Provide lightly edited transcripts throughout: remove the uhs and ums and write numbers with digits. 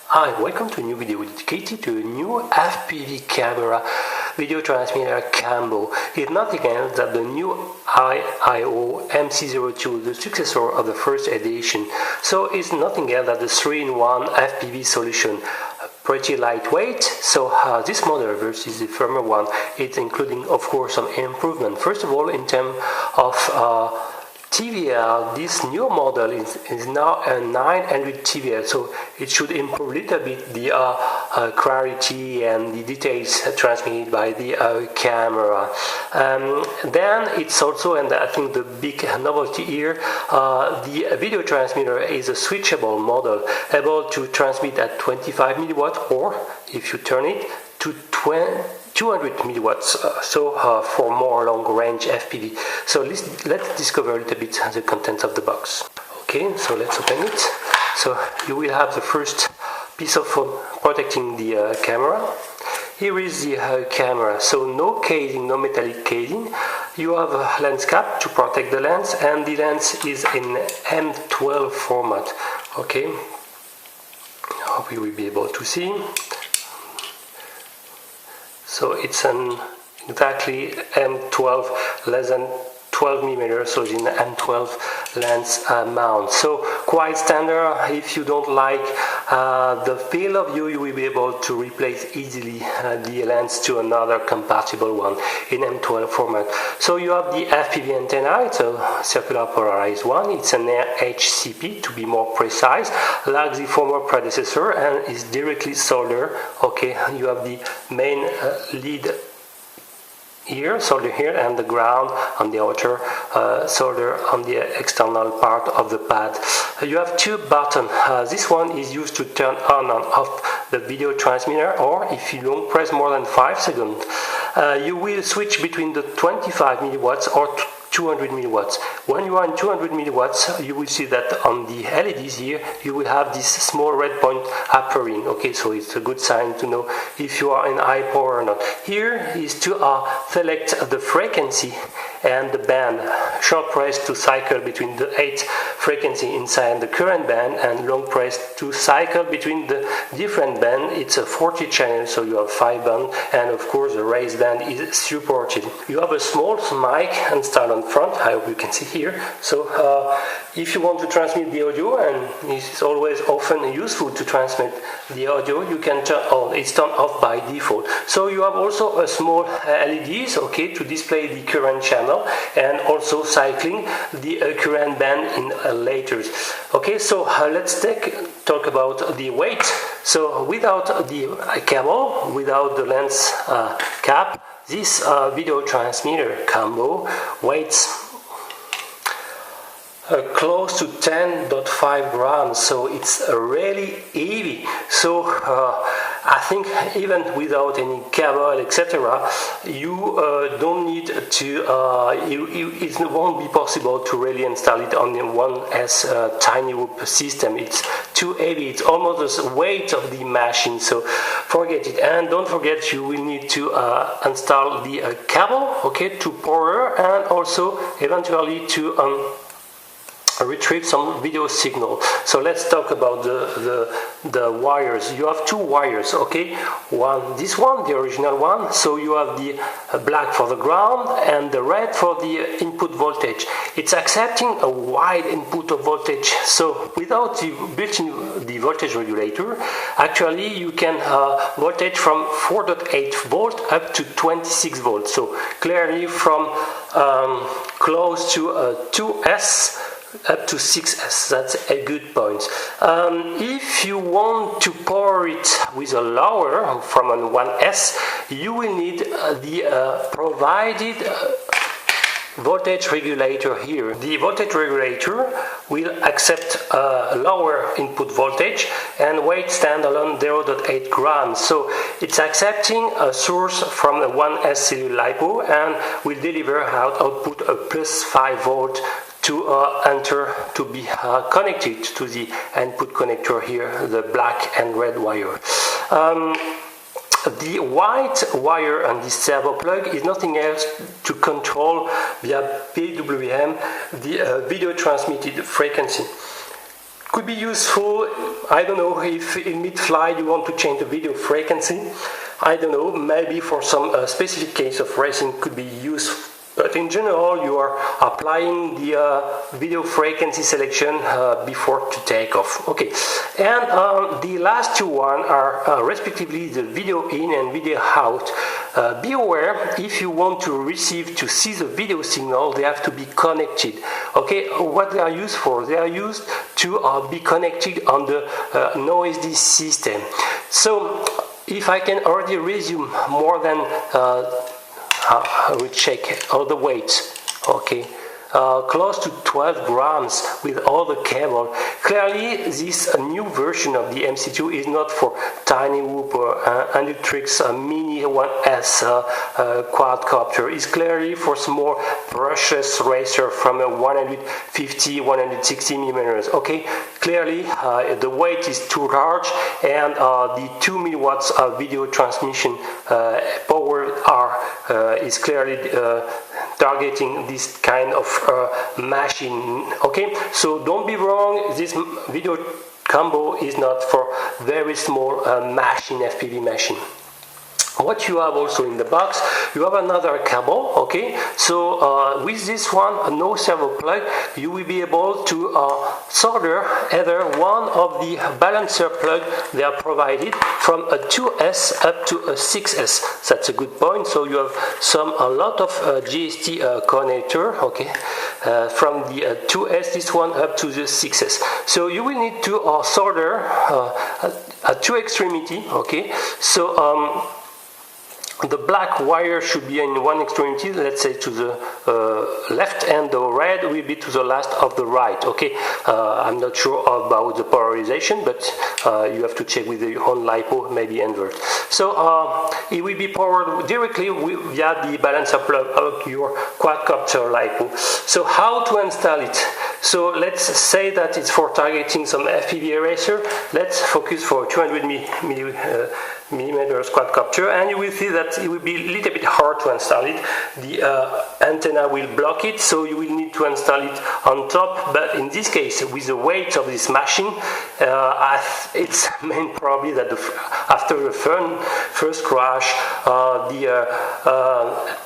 Hi, welcome to a new video dedicated to a new FPV camera video transmitter combo. It's nothing else than the new AIO MC-02, the successor of the first edition. So it's nothing else than the 3-in-1 FPV solution. Pretty lightweight, so this model versus the former one, it's including of course some improvement. First of all, in terms of TVL, this new model is now a 900 TVL, so it should improve a little bit the clarity and the details transmitted by the camera. Then it's also, and I think the big novelty here, the video transmitter is a switchable model, able to transmit at 25 milliwatt, or if you turn it to 200 milliwatts, for more long-range FPV. So let's discover a little bit the contents of the box. Okay, so let's open it. So you will have the first piece of foam protecting the camera. Here is the camera, so no casing, no metallic casing. You have a lens cap to protect the lens, and the lens is in M12 format. Okay, I hope you will be able to see. So it's an exactly M12, less than 12 millimeters, so it's in M12 lens mount. So quite standard. If you don't like the feel of view, you will be able to replace easily the lens to another compatible one in M12 format. So you have the FPV antenna. It's a circular polarized one. It's an HCP to be more precise, like the former predecessor, and is directly soldered. Okay, you have the main lead here, solder here, and the ground on the outer, solder on the external part of the pad. You have two buttons. This one is used to turn on and off the video transmitter, or if you don't press more than 5 seconds, you will switch between the 25 milliwatts or 200 milliwatts. When you are in 200 milliwatts, you will see that on the LEDs here, you will have this small red point appearing. Okay, so it's a good sign to know if you are in high power or not. Here is to select the frequency and the band. Short press to cycle between the 8 frequency inside the current band, and long press to cycle between the different band. It's a 40 channel, so you have 5 bands, and of course the raised band is supported. You have a small mic installed on front. I hope you can see here. So if you want to transmit the audio, and it's always often useful to transmit the audio, you can turn on. It's turned off by default. So you have also a small LEDs, okay, to display the current channel, and also cycling the current band in later. Okay, so let's talk about the weight. So without the cable, without the lens cap, this video transmitter combo weighs close to 10.5 grams, so it's really heavy. So I think even without any cable, etc., you don't need to, it won't be possible to really install it on the 1S tiny whoop system. It's too heavy. It's almost the weight of the machine, so forget it. And don't forget, you will need to install the cable, okay, to power, and also eventually to retrieve some video signal. So let's talk about the wires. You have 2 wires, okay? This one, the original one. So you have the black for the ground and the red for the input voltage. It's accepting a wide input of voltage. So without the built-in the voltage regulator, actually you can voltage from 4.8 volt up to 26 volts. So clearly from close to 2S up to 6S, that's a good point. If you want to power it with a lower from a 1S, you will need the provided voltage regulator here. The voltage regulator will accept a lower input voltage and weight standalone 0.8 grams. So it's accepting a source from a 1S cellular LiPo and will deliver output a plus 5 volt to enter, to be connected to the input connector here, the black and red wire. The white wire on this servo plug is nothing else to control via PWM the video transmitted frequency. Could be useful, I don't know, if in mid-flight you want to change the video frequency. I don't know, maybe for some specific case of racing could be useful. But in general, you are applying the video frequency selection before to take off. Okay, and the last two are respectively the video in and video out. Be aware, if you want to see the video signal, they have to be connected. Okay, what they are used for? They are used to be connected on the NoSD system. So, if I can already resume more than I will check all the weights. Okay, close to 12 grams with all the cable. Clearly, this new version of the MC2 is not for tiny whoop or Indutrix Mini 1S quadcopter. It's clearly for small brushless racer from a 150-160 millimeters. Okay, clearly the weight is too large, and the 2 milliwatts of video transmission power is clearly targeting this kind of machine. Okay, so don't be wrong, this video combo is not for very small machine, FPV machine. What you have also in the box, you have another cable. Okay, so with this one, no servo plug, you will be able to solder either one of the balancer plug they are provided from a 2S up to a 6S. That's a good point. So you have a lot of GST connector. Okay, from the 2S, this one up to the 6S. So you will need to solder a two extremity. Okay, so the black wire should be in one extremity, let's say to the left, and the red will be to the last of the right. Okay, I'm not sure about the polarization, but you have to check with your own LiPo, maybe invert. So it will be powered directly via the balancer plug of your quadcopter LiPo. So how to install it? So let's say that it's for targeting some FPV racer. Let's focus for 200 millimeters quadcopter, and you will see that it will be a little bit hard to install it. The antenna will block it, so you will need to install it on top. But in this case, with the weight of this machine, it's meant probably that after the first crash, the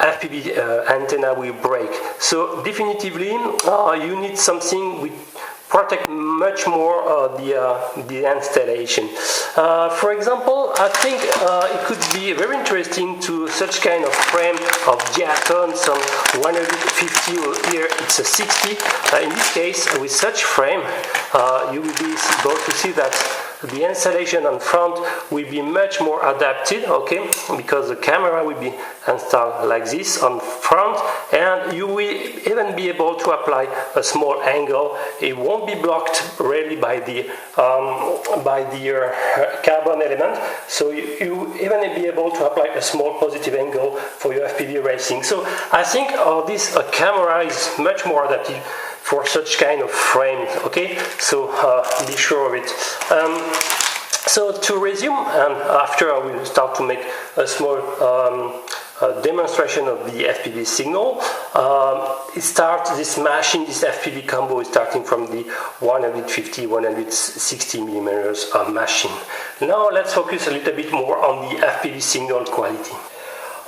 FPV antenna will break. So definitively, you need something with protect much more the installation. For example, I think it could be very interesting to such kind of frame of Diaton, some 150, or here it's a 60. In this case, with such frame, you will be able to see that the installation on front will be much more adapted, okay, because the camera will be installed like this on front, and you will even be able to apply a small angle. It won't be blocked really by the carbon element, so you even be able to apply a small positive angle for your FPV racing. So I think this camera is much more adapted for such kind of frames. Okay, so be sure of it. So to resume, and after I will start to make a small demonstration of the FPV signal. This machine, this FPV combo is starting from the 150-160 millimeters machine. Now let's focus a little bit more on the FPV signal quality.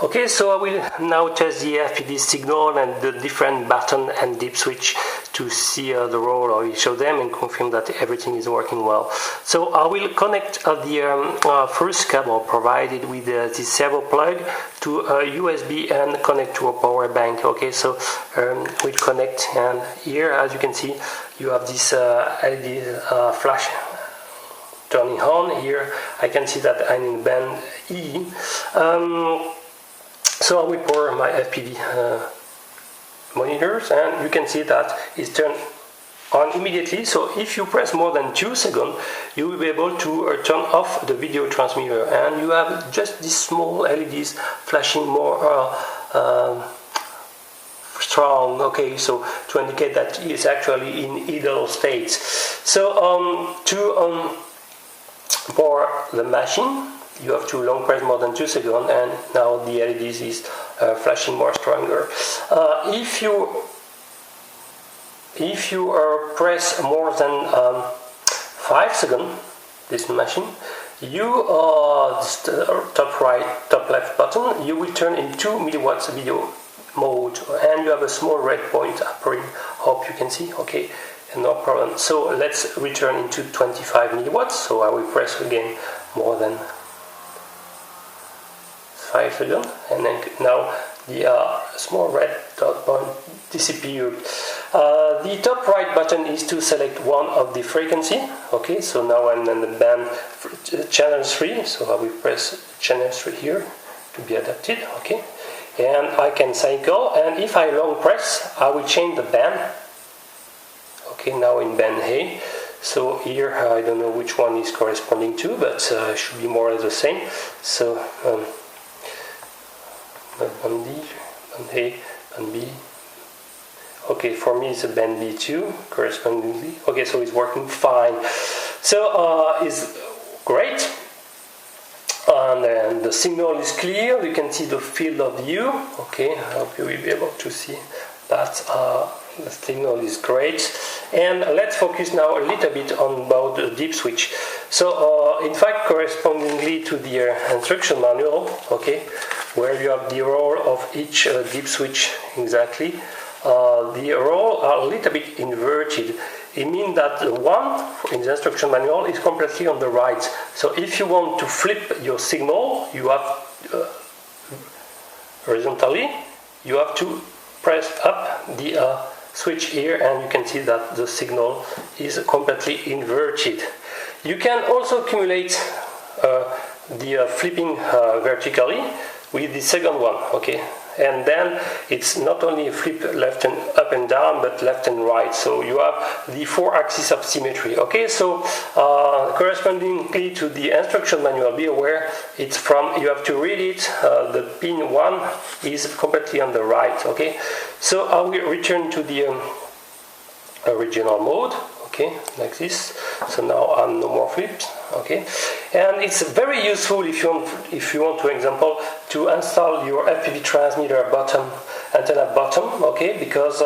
Okay, so I will now test the FPV signal and the different button and dip switch to see the role of each of them and confirm that everything is working well. So I will connect the first cable provided with this servo plug to a USB and connect to a power bank. Okay, so we'll connect, and here, as you can see, you have this LED flash turning on. Here I can see that I'm in band E. So I will power my FPV monitors, and you can see that it's turned on immediately. So if you press more than 2 seconds, you will be able to turn off the video transmitter, and you have just these small LEDs flashing more strong. Okay, so to indicate that it's actually in idle states. So to power the machine, you have to long press more than 2 seconds, and now the LEDs is flashing more stronger. If you press more than 5 seconds, this machine, you top right, top left button, you will turn in 2 milliwatts video mode, and you have a small red point appearing. Hope you can see. Okay, no problem. So let's return into 25 milliwatts. So I will press again more than 5 seconds, and then now the small red dot point disappeared. The top right button is to select one of the frequency. Okay, so now I'm in the band channel 3, so I will press channel 3 here to be adapted. Okay, and I can cycle, and if I long press, I will change the band. Okay, now in band A. So here I don't know which one is corresponding to, but should be more or less the same. So band D, band A, band B. Okay, for me it's a band B2 correspondingly. Okay, so it's working fine. So it's great. And then the signal is clear. You can see the field of view. Okay, I hope you will be able to see that. The signal is great. And let's focus now a little bit on about the deep switch. So in fact, correspondingly to the instruction manual, okay, where you have the role of each deep switch exactly, the role are a little bit inverted. It means that the one in the instruction manual is completely on the right. So if you want to flip your signal, you have horizontally, you have to press up the switch here, and you can see that the signal is completely inverted. You can also accumulate the flipping vertically with the second one. Okay, and then it's not only flip left and up and down, but left and right. So you have the 4 axes of symmetry. Okay, so correspondingly to the instruction manual, be aware it's from, you have to read it. The pin 1 is completely on the right. Okay, so I will return to the original mode. Okay, like this. So now I'm no more flipped. Okay, and it's very useful if you want, for example, to install your FPV transmitter antenna bottom. Okay, because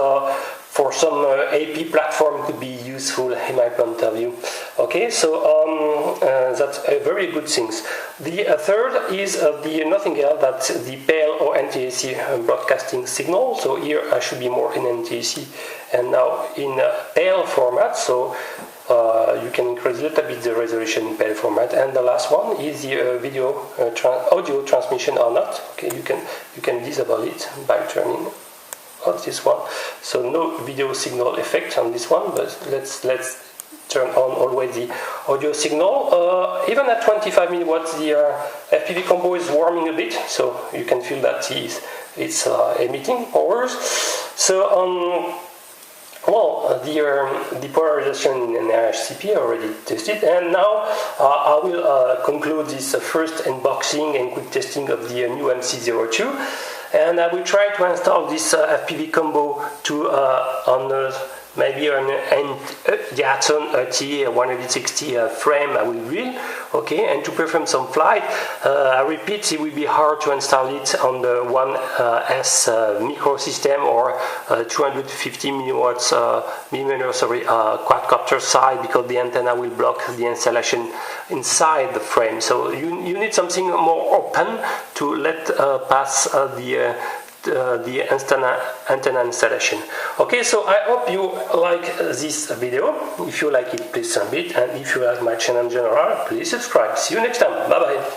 for some AP platform could be useful in my point of view. Okay, so that's a very good thing. The third is nothing else that the PAL or NTSC broadcasting signal. So here I should be more in NTSC and now in PAL format. So you can increase a little bit the resolution in PAL format. And the last one is the audio transmission or not. Okay, you can disable it by turning on this one. So no video signal effect on this one, but let's turn on always the audio signal. Even at 25 milliwatts, the FPV combo is warming a bit, so you can feel that it's emitting powers. So well, the polarization in RHCP already tested, and now I will conclude this first unboxing and quick testing of the new MC-02, and I will try to install this FPV combo to on maybe an Yatson TA160 frame I will drill, okay, and to perform some flight. I repeat, it will be hard to install it on the 1S micro system or 250 millimeter quadcopter side, because the antenna will block the installation inside the frame. So you need something more open to let pass the antenna installation. Okay, so I hope you like this video. If you like it, please submit, and if you like my channel in general, please subscribe. See you next time. Bye bye.